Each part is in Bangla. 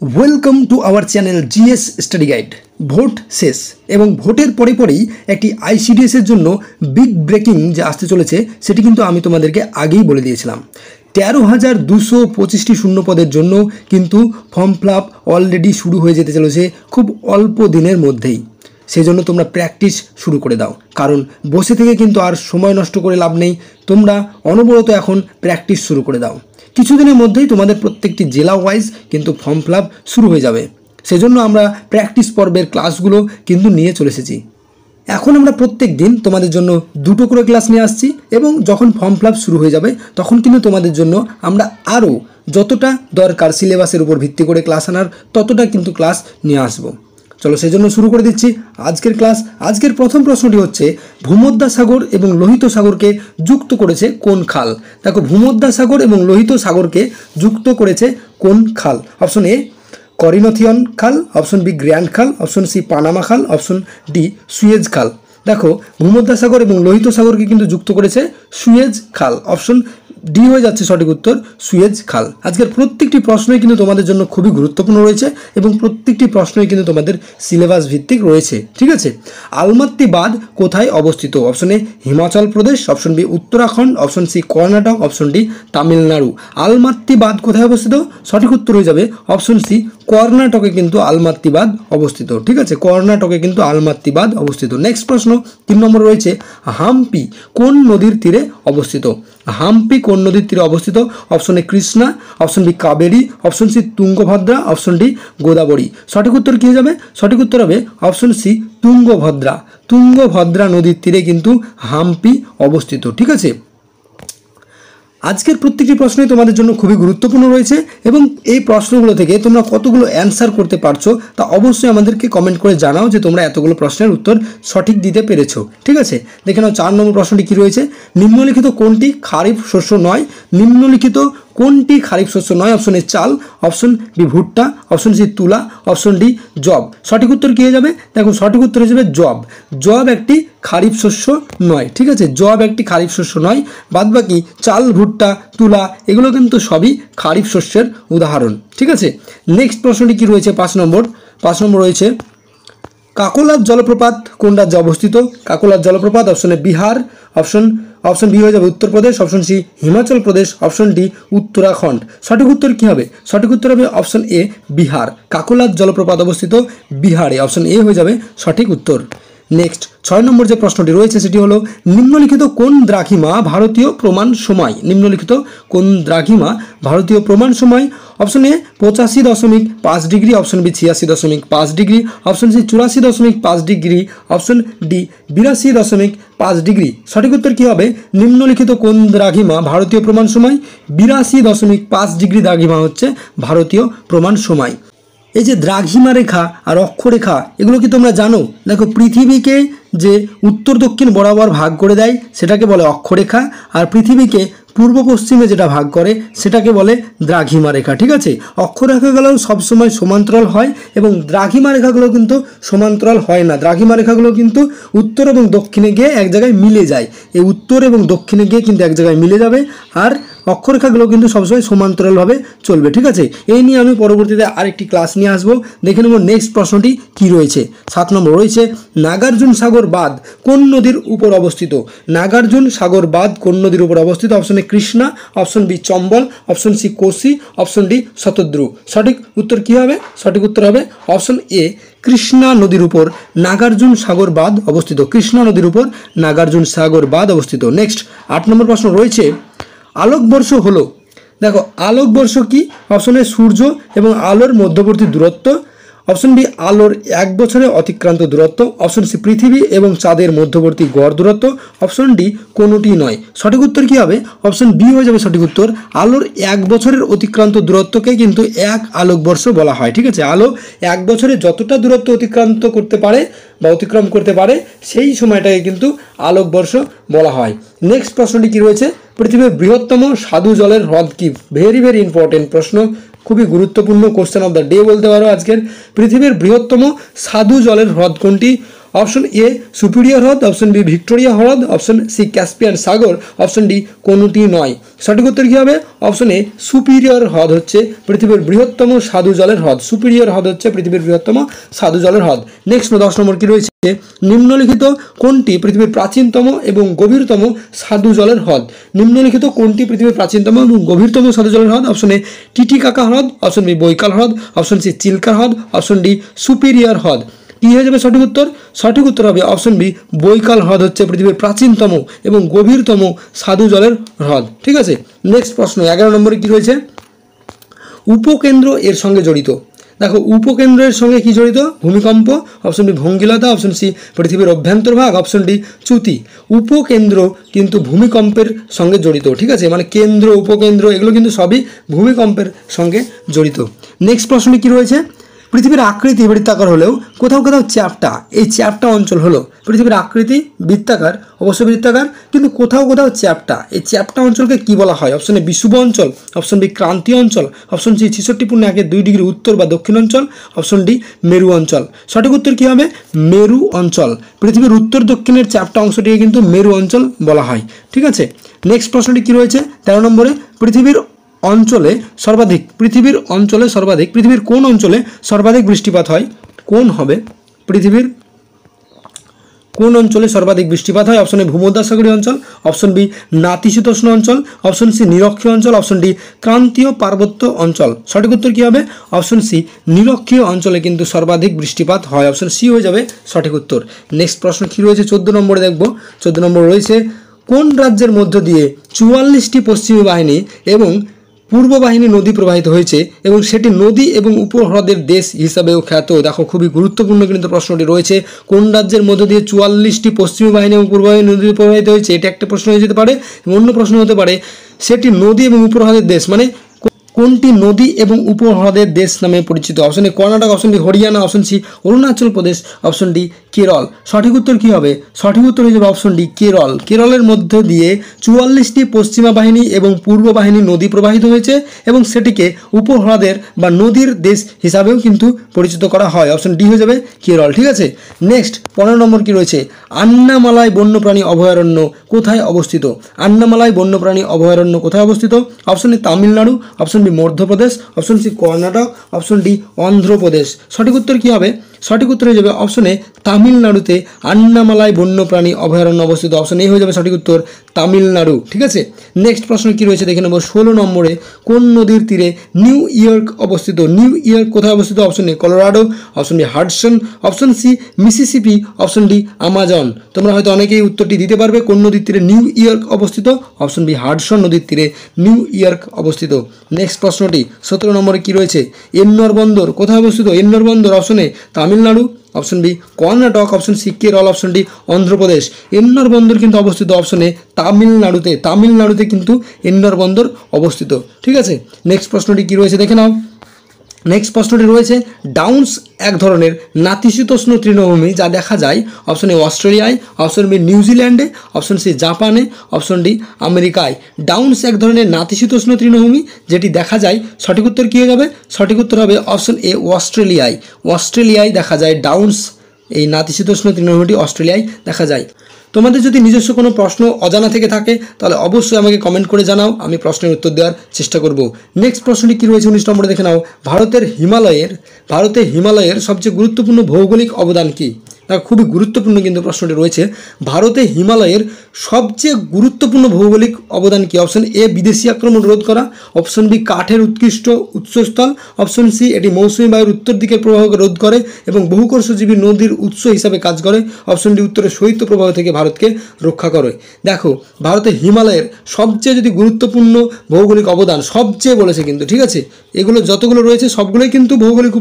Welcome to our channel GS study guide. Vote শেষ এবং ভোটের পরে পরেই একটি আইসিডিএসের জন্য বিগ ব্রেকিং যে আসতে চলেছে সেটি কিন্তু আমি তোমাদেরকে আগেই বলে দিয়েছিলাম। 13,225টি শূন্যপদের জন্য কিন্তু ফর্ম ফিল আপ অলরেডি শুরু হয়ে যেতে চলেছে খুব অল্প দিনের মধ্যেই। সেই জন্য তোমরা প্র্যাকটিস শুরু করে দাও, কারণ বসে থেকে কিন্তু আর সময় নষ্ট করে লাভ নেই। তোমরা অনবরত এখন প্র্যাকটিস শুরু করে দাও। কিছুদিনের মধ্যেই তোমাদের প্রত্যেকটি জেলা ওয়াইজ কিন্তু ফর্ম ফিল আপ শুরু হয়ে যাবে। সেজন্য আমরা প্র্যাকটিস পর্বের ক্লাসগুলো কিন্তু নিয়ে চলে এসেছি। এখন আমরা প্রত্যেক দিন তোমাদের জন্য 2টো করে ক্লাস নিয়ে আসছি এবং যখন ফর্ম ফিল আপ শুরু হয়ে যাবে তখন কিন্তু তোমাদের জন্য আমরা আরও যতটা দরকার সিলেবাসের উপর ভিত্তি করে ক্লাস আনার ততটা কিন্তু ক্লাস নিয়ে আসবো। চলো সেজন্য শুরু করে দিচ্ছি আজকের ক্লাস। আজকের প্রথম প্রশ্নটি হচ্ছে, ভূমধ্যসাগর এবং লোহিত সাগরকে যুক্ত করেছে কোন খাল? দেখো, ভূমধ্যসাগর এবং লোহিত সাগরকে যুক্ত করেছে কোন খাল? অপশন এ করিনথিয়ন খাল, অপশন বি গ্র্যান্ড খাল, অপশন সি পানামা খাল, অপশন ডি সুয়েজ খাল। দেখো, ভূমধ্যসাগর এবং লোহিত সাগরকে কিন্তু যুক্ত করেছে সুয়েজ খাল। অপশন ডি হয়ে যাচ্ছে সঠিক উত্তর, সুয়েজ খাল। আজকের প্রত্যেকটি প্রশ্নই কিন্তু তোমাদের জন্য খুবই গুরুত্বপূর্ণ রয়েছে এবং প্রত্যেকটি প্রশ্নই কিন্তু তোমাদের সিলেবাস ভিত্তিক রয়েছে। ঠিক আছে, আলমাত্তি বাঁধ কোথায় অবস্থিত? Option A Himachal Pradesh, option B Uttarakhand, option C Karnataka, option D Tamil Nadu. Almatti বাঁধ কোথায় অবস্থিত? সঠিক উত্তর হয়ে যাবে অপশন সি, কর্ণাটকে কিন্তু আলমাত্তি বাঁধ অবস্থিত। ঠিক আছে, কর্ণাটকে কিন্তু আলমাত্তি বাঁধ অবস্থিত। নেক্সট প্রশ্ন 3 নম্বর রয়েছে, হাম্পি কোন নদীর তীরে অবস্থিত? হাম্পি কোন নদীর তীরে অবস্থিত? Option A Krishna, option B Kaveri, option C Tungabhadra, option D Godavari. সঠিক উত্তর কী হয়ে যাবে? সঠিক উত্তর হবে অপশন সি, তুঙ্গভদ্রা। তুঙ্গভদ্রা নদীর তীরে কিন্তু হাম্পি অবস্থিত। ঠিক আছে, আজকের প্রত্যেকটি প্রশ্নই তোমাদের জন্য খুবই গুরুত্বপূর্ণ রয়েছে এবং এই প্রশ্নগুলো থেকে তোমরা কতগুলো অ্যান্সার করতে পারছো তা অবশ্যই আমাদেরকে কমেন্ট করে জানাও যে তোমরা এতগুলো প্রশ্নের উত্তর সঠিক দিতে পেরেছো। ঠিক আছে, দেখে নাও 4 নম্বর প্রশ্নটি কী রয়েছে, নিম্নলিখিত কোনটি খারিফ শস্য নয়? নিম্নলিখিত কোনটি খারিফ শস্য নয়? অপশন এ চাল, অপশন বি ভুট্টা, অপশন সি তুলা, অপশন ডি জব। সঠিক উত্তর কী হয়ে যাবে? দেখো, সঠিক উত্তর হয়ে যাবে জব। জব একটি খারিফ শস্য নয়। ঠিক আছে, জব একটি খারিফ শস্য নয়। বাদবাকি চাল, ভুট্টা, তুলা এগুলো কিন্তু সবই খারিফ শস্যের উদাহরণ। ঠিক আছে, নেক্সট প্রশ্নটি কী রয়েছে? 5 নম্বর রয়েছে, কাকোলার জলপ্রপাত কোন রাজ্যে অবস্থিত? কাকোলার জলপ্রপাত option A Bihar, option B হয়ে যাবে Uttar Pradesh, option C Himachal Pradesh, option D Uttarakhand. সঠিক উত্তর কী হবে? সঠিক উত্তর হবে অপশন এ বিহার। কাকোলার জলপ্রপাত অবস্থিত বিহারে। অপশন এ হয়ে যাবে সঠিক উত্তর। নেক্সট 6 নম্বর যে প্রশ্নটি রয়েছে সেটি হলো, নিম্নলিখিত কোন দ্রাঘিমা ভারতীয় প্রমাণ সময়? নিম্নলিখিত কোন দ্রাঘিমা ভারতীয় প্রমাণ সময়? Option A 85.5 degree, option B 86.5 degree, option C 84.5 degree, option D 82.5 degree. সঠিক উত্তর কী হবে? নিম্নলিখিত কোন দ্রাঘিমা ভারতীয় প্রমাণ সময়? 82.5 ডিগ্রি দ্রাঘিমা হচ্ছে ভারতীয় প্রমাণ সময়। এই যে দ্রাঘিমা রেখা আর অক্ষরেখা এগুলো কি তোমরা জানো? দেখো, পৃথিবীকে যে উত্তর দক্ষিণ বরাবর ভাগ করে দেয় সেটাকে বলে অক্ষরেখা, আর পৃথিবীকে পূর্ব পশ্চিমে যেটা ভাগ করে সেটাকে বলে দ্রাঘিমা রেখা। ঠিক আছে, অক্ষরেখাগুলো সবসময় সমান্তরাল হয় এবং দ্রাঘিমা রেখাগুলো কিন্তু সমান্তরাল হয় না। দ্রাঘিমা রেখাগুলো কিন্তু উত্তর এবং দক্ষিণে গিয়ে এক জায়গায় মিলে যায়। এই উত্তর এবং দক্ষিণে গিয়ে কিন্তু এক জায়গায় মিলে যাবে, আর অক্ষরেখাগুলো কিন্তু সবসময় সমান্তরালভাবে চলবে। ঠিক আছে, এই নিয়ে আমি পরবর্তীতে আরেকটি ক্লাস নিয়ে আসবো। দেখে নেব নেক্সট প্রশ্নটি কী রয়েছে। 7 নম্বর রয়েছে, নাগার্জুন সাগর বাঁধ কোন নদীর উপর অবস্থিত? নাগার্জুন সাগর বাঁধ কোন নদীর উপর অবস্থিত? Option A Krishna, option B Chambal, option C Kosi, option D Shatadru. সঠিক উত্তর কী হবে? সঠিক উত্তর হবে অপশন এ, কৃষ্ণা নদীর উপর নাগার্জুন সাগর বাঁধ অবস্থিত। কৃষ্ণা নদীর উপর নাগার্জুন সাগর বাঁধ অবস্থিত। নেক্সট 8 নম্বর প্রশ্ন রয়েছে, আলোকবর্ষ হলো? দেখো, আলোকবর্ষ কি? অপশন এ সূর্য এবং আলোর মধ্যবর্তী দূরত্ব, অপশন বি আলোর 1 বছরে অতিক্রান্ত দূরত্ব, অপশন সি পৃথিবী এবং চাঁদের মধ্যবর্তী গড় দূরত্ব, অপশন ডি কোনোটি নয়। সঠিক উত্তর কী হবে? অপশন বি হয়ে যাবে সঠিক উত্তর, আলোর 1 বছরের অতিক্রান্ত দূরত্বকে কিন্তু 1 আলোকবর্ষ বলা হয়। ঠিক আছে, আলো 1 বছরে যতটা দূরত্ব অতিক্রান্ত করতে পারে বা অতিক্রম করতে পারে সেই সময়টাকে কিন্তু আলোকবর্ষ বলা হয়। নেক্সট প্রশ্নটি কী রয়েছে, পৃথিবীর বৃহত্তম স্বাদু জলের হ্রদ কি? ভেরি ভেরি ইম্পর্টেন্ট প্রশ্ন, খুবই গুরুত্বপূর্ণ কোশ্চেন অফ দ্য ডে বলতে পারো আজকের। পৃথিবীর বৃহত্তম স্বাদু জলের হ্রদ কোনটি? অপশন এ সুপিরিয়র হ্রদ, অপশন বি ভিক্টোরিয়া হ্রদ, অপশন সি ক্যাসপিয়ান সাগর, অপশন ডি কোনোটি নয়। সঠিক উত্তর কী হবে? অপশন এ সুপিরিয়র হ্রদ হচ্ছে পৃথিবীর বৃহত্তম স্বাদু জলের হ্রদ। সুপিরিয়র হ্রদ হচ্ছে পৃথিবীর বৃহত্তম স্বাদু জলের হ্রদ। নেক্সট 10 নম্বর কি রয়েছে? নিম্নলিখিত কোনটি পৃথিবীর প্রাচীনতম এবং গভীরতম স্বাদু জলের হ্রদ? নিম্নলিখিত কোনটি পৃথিবীর প্রাচীনতম এবং গভীরতম স্বাদু জলের হ্রদ? অপশন এ টিটিকাকা হ্রদ, অপশন বি বৈকাল হ্রদ, অপশন সি চিল্কা হ্রদ, অপশন ডি সুপিরিয়র হ্রদ। কী হয়ে যাবে সঠিক উত্তর? সঠিক উত্তর হবে অপশন বি বৈকাল হ্রদ হচ্ছে পৃথিবীর প্রাচীনতম এবং গভীরতম স্বাদু জলের হ্রদ। ঠিক আছে, নেক্সট প্রশ্ন 11 নম্বরে কি রয়েছে? উপকেন্দ্র এর সঙ্গে জড়িত। দেখো উপকেন্দ্রের সঙ্গে কি জড়িত? ভূমিকম্প, অপশন বি ভঙ্গিলতা, অপশন সি পৃথিবীর অভ্যন্তরভাগ, অপশন ডি চ্যুতি। উপকেন্দ্র কিন্তু ভূমিকম্পের সঙ্গে জড়িত। ঠিক আছে, মানে কেন্দ্র উপকেন্দ্র এগুলো কিন্তু সবই ভূমিকম্পের সঙ্গে জড়িত। নেক্সট প্রশ্নে কি রয়েছে? পৃথিবীর আকৃতি বৃত্তাকার হলেও কোথাও কোথাও চ্যাপ্টা, এই চ্যাপ্টা অঞ্চল হলো পৃথিবীর আকৃতি বৃত্তাকার, অবশ্য বৃত্তাকার, কিন্তু কোথাও কোথাও চ্যাপ্টা। এই চ্যাপ্টা অঞ্চলকে কি বলা হয়? অপশন এ বিষুব অঞ্চল, অপশন বি ক্রান্তীয় অঞ্চল, অপশন সি 66.1 ডিগ্রি উত্তর বা দক্ষিণ অঞ্চল, অপশন ডি মেরু অঞ্চল। সঠিক উত্তর কী হবে? মেরু অঞ্চল। পৃথিবীর উত্তর দক্ষিণের চ্যাপ্টা অংশটিকে কিন্তু মেরু অঞ্চল বলা হয়। ঠিক আছে, নেক্সট প্রশ্নটি কি রয়েছে 13 নম্বরে? পৃথিবীর কোন অঞ্চলে সর্বাধিক বৃষ্টিপাত হয়? কোন অঞ্চলে সর্বাধিক বৃষ্টিপাত হয়? অপশন এ ভূমধ্যসাগরীয় অঞ্চল, অপশন বি নাতিশীতোষ্ণ অঞ্চল, অপশন সি নিরক্ষীয় অঞ্চল, অপশন ডি ক্রান্তীয় পার্বত্য অঞ্চল। সঠিক উত্তর কী হবে? অপশন সি নিরক্ষীয় অঞ্চলে কিন্তু সর্বাধিক বৃষ্টিপাত হয়। অপশন সি হয়ে যাবে সঠিক উত্তর। নেক্সট প্রশ্ন কী রয়েছে 14 নম্বরে দেখব। 14 নম্বর রয়েছে কোন রাজ্যের মধ্য দিয়ে 44টি পশ্চিমী বাহিনী এবং পূর্ব বাহিনী নদী প্রবাহিত হয়েছে এবং সেটি নদী এবং উপহ্রদের দেশ হিসাবেও খ্যাত? দেখো খুবই গুরুত্বপূর্ণ কিন্তু প্রশ্নটি রয়েছে। কোন রাজ্যের মধ্য দিয়ে 44টি পশ্চিমী বাহিনী এবং পূর্ব বাহিনী নদী প্রবাহিত হয়েছে? এটা একটা প্রশ্ন হয়ে যেতে পারে। অন্য প্রশ্ন হতে পারে সেটি নদী এবং উপহ্রদের দেশ, মানে কোনটি নদী এবং উপহ্রদের দেশ নামে পরিচিত? Option A Karnataka, option B Haryana, option C Arunachal Pradesh, option D Kerala. সঠিক উত্তর কী হবে? সঠিক উত্তর হয়ে যাবে অপশন ডি কেরল। কেরলের মধ্য দিয়ে 44টি পশ্চিমা বাহিনী এবং পূর্ব বাহিনী নদী প্রবাহিত হয়েছে এবং সেটিকে উপহ্রদের বা নদীর দেশ হিসাবেও কিন্তু পরিচিত করা হয়। অপশন ডি হয়ে যাবে কেরল। ঠিক আছে, নেক্সট 15 নম্বর কি রয়েছে? আন্নামালাই বন্যপ্রাণী অভয়ারণ্য কোথায় অবস্থিত? আন্নামালাই বন্যপ্রাণী অভয়ারণ্য কোথায় অবস্থিত? Option A Tamil Nadu, option B Madhya Pradesh, option C Karnataka, option D Andhra Pradesh. সঠিক উত্তর কী হবে? সঠিক উত্তর হয়ে যাবে অপশন এ তামিলনাড়ুতে আন্নামালাই বন্যপ্রাণী অভয়ারণ্য অবস্থিত। অপশন এ হয়ে যাবে সঠিক উত্তর তামিলনাড়ু। ঠিক আছে, নেক্সট প্রশ্ন কী রয়েছে দেখে নেব। 16 নম্বরে কোন নদীর তীরে নিউ ইয়র্ক অবস্থিত? নিউ ইয়র্ক কোথায় অবস্থিত? Option A Colorado, option B Hudson, option C Mississippi, option D Amazon. তোমরা হয়তো অনেকেই উত্তরটি দিতে পারবে। কোন নদীর তীরে নিউ ইয়র্ক অবস্থিত? অপশন বি হাডসন নদীর তীরে নিউ ইয়র্ক অবস্থিত। নেক্সট প্রশ্নটি 17 নম্বরে কী রয়েছে? এন্নর বন্দর কোথায় অবস্থিত? এন্নর বন্দর option A Tamil Nadu, option B Karnataka, option C Kerala, option D Andhra Pradesh. Ennore বন্দর কিন্তু অবস্থিত অপশন এ তামিলনাড়ুতে কিন্তু এন্নর বন্দর অবস্থিত। ঠিক আছে, নেক্সট প্রশ্নটি কী রয়েছে দেখে নাও। নেক্সট প্রশ্নটি রয়েছে ডাউন্স এক ধরনের নাতিশীতোষ্ণ তৃণভূমি যা দেখা যায় অপশন এ অস্ট্রেলিয়ায়, অপশন বি নিউজিল্যান্ডে, অপশন সি জাপানে, অপশন ডি আমেরিকায়। ডাউন্স এক ধরনের নাতিশীতোষ্ণ তৃণভূমি যেটি দেখা যায়। সঠিক উত্তর কী হয়ে যাবে? সঠিক উত্তর হবে অপশন এ অস্ট্রেলিয়ায় দেখা যায় ডাউন্স। এই নাতিশীতোষ্ণ তৃণভূমিটি অস্ট্রেলিয়ায় দেখা যায়। তোমাদের যদি নিজস্ব কোনো প্রশ্ন অজানা থেকে থাকে তাহলে অবশ্যই আমাকে কমেন্ট করে জানাও, আমি প্রশ্নের উত্তর দেওয়ার চেষ্টা করব। নেক্সট প্রশ্নটি কী রয়েছে 19 নম্বরে দেখে নাও। ভারতে হিমালয়ের সবচেয়ে গুরুত্বপূর্ণ ভৌগোলিক অবদান কী? খুবই গুরুত্বপূর্ণ কিন্তু প্রশ্নটি রয়েছে। ভারতে হিমালয়ের সবচেয়ে গুরুত্বপূর্ণ ভৌগোলিক অবদান কী? অপশন এ বিদেশি আক্রমণ রোধ করা, অপশন বি কাঠের উৎকৃষ্ট উৎসস্থল, অপশন সি এটি মৌসুমী বায়ুর উত্তর দিকের প্রবাহকে রোধ করে এবং বহুকর্ষজীবী নদীর উৎস হিসাবে কাজ করে, অপশন ডি উত্তরের শৈত্য প্রবাহ থেকে ভারতকে রক্ষা করে। দেখো ভারতে হিমালয়ের সবচেয়ে যদি গুরুত্বপূর্ণ ভৌগোলিক অবদান সবচেয়ে বলেছে কিন্তু, ঠিক আছে, এগুলো যতগুলো রয়েছে সবগুলোই কিন্তু ভৌগোলিক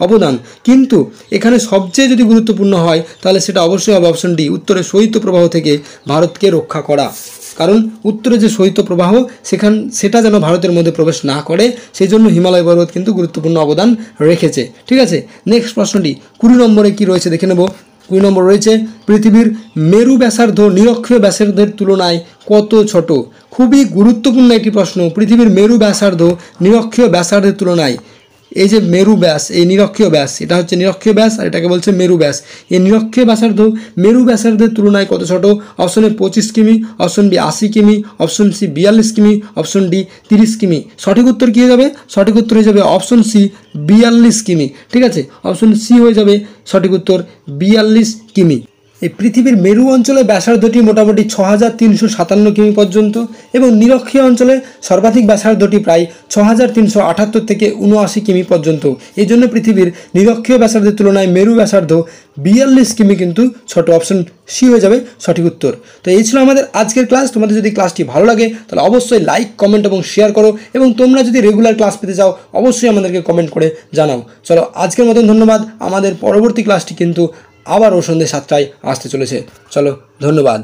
অবদান, কিন্তু এখানে সবচেয়ে যদি গুরুত্বপূর্ণ হয় তাহলে সেটা অবশ্যই হবে অপশন ডি উত্তরের শৈত্য প্রবাহ থেকে ভারতকে রক্ষা করা। কারণ উত্তরে যে শৈত্য প্রবাহ সেটা যেন ভারতের মধ্যে প্রবেশ না করে, সেই জন্য হিমালয় পর্বত কিন্তু গুরুত্বপূর্ণ অবদান রেখেছে। ঠিক আছে, নেক্সট প্রশ্নটি 20 নম্বরে কি রয়েছে দেখে নেব। 20 নম্বর রয়েছে পৃথিবীর মেরু ব্যাসার্ধ নিরক্ষীয় ব্যাসার্ধের তুলনায় কত ছোট? খুবই গুরুত্বপূর্ণ একটি প্রশ্ন। পৃথিবীর মেরু ব্যাসার্ধ নিরক্ষীয় ব্যাসার্ধের তুলনায় এই যে মেরু ব্যাস, এই নিরক্ষীয় ব্যাস, এটা হচ্ছে নিরক্ষীয় ব্যাস আর এটাকে বলছে মেরু ব্যাস। এই নিরক্ষীয় ব্যাসার্ধ মেরু ব্যাসার্ধের তুলনায় কত ছোট? অপশন এ 25 কিমি, অপশন বি 80 কিমি, অপশন সি 42 কিমি, অপশন ডি 30 কিমি। সঠিক উত্তর কী হয়ে যাবে? সঠিক উত্তর হয়ে যাবে অপশন সি 42 কিমি। ঠিক আছে, অপশন সি হয়ে যাবে সঠিক উত্তর 42 কিমি। এই পৃথিবীর মেরু অঞ্চলে ব্যাসার্ধটি মোটামুটি 6357 কিমি পর্যন্ত এবং নিরক্ষীয় অঞ্চলে সর্বাধিক ব্যাসার্ধটি প্রায় 6378 থেকে 79 কিমি পর্যন্ত। এই জন্য পৃথিবীর নিরক্ষীয় ব্যাসার্ধের তুলনায় মেরু ব্যাসার্ধ 42 কিমি কিন্তু ছোট। অপশন সি হয়ে যাবে সঠিক উত্তর। তো এই ছিল আমাদের আজকের ক্লাস। তোমাদের যদি ক্লাসটি ভালো লাগে তাহলে অবশ্যই লাইক, কমেন্ট এবং শেয়ার করো এবং তোমরা যদি রেগুলার ক্লাস পেতে চাও অবশ্যই আমাদেরকে কমেন্ট করে জানাও। চলো আজকের মতন ধন্যবাদ। আমাদের পরবর্তী ক্লাসটি কিন্তু আবারও সন্ধ্যে 7টায় আসতে চলেছে। চলো, ধন্যবাদ।